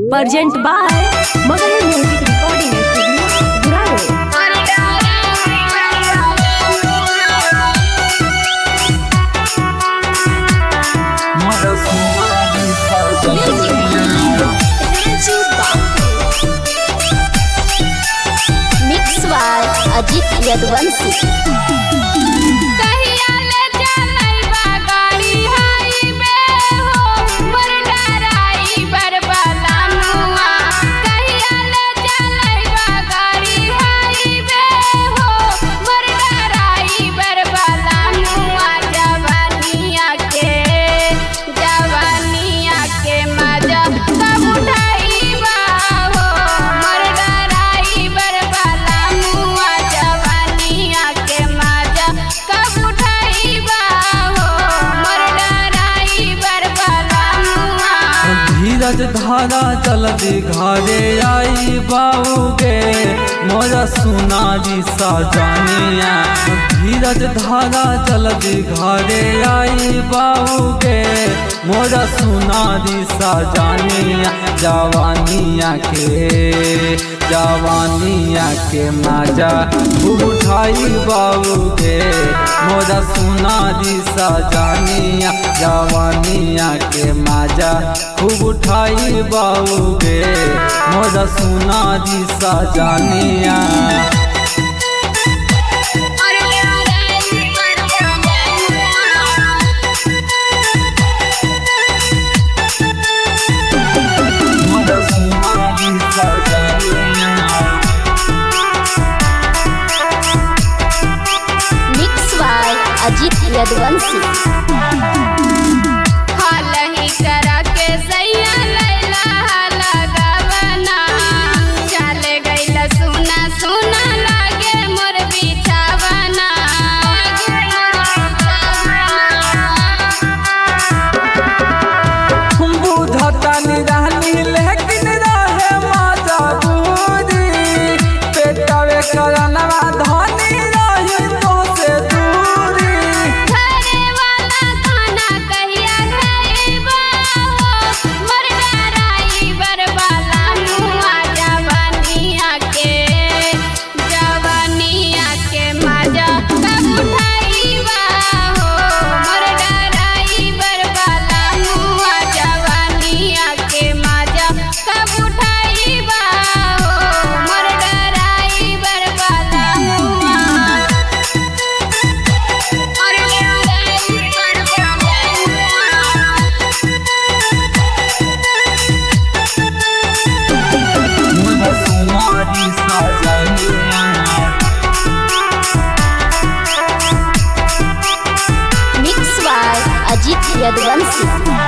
Present by Mother Music Recording Studio, Guraro. Mix by Ajit Yadvansi. धीरज धारा चलती घरे आई बाऊगे मोरा सुनारी सजनिया। धीरज धारा चलती घरे आई बाऊगे मोरा सुनारी सजनिया। जवानिया के मजा उठाई बाऊगे मोरा सुनारी सजनिया। जवानिया के मजा खूब उठाई बाऊगे मोरा सुनारी सजनिया। Mix by Ajit Yadvansi. Mix by Ajit Yadvansi.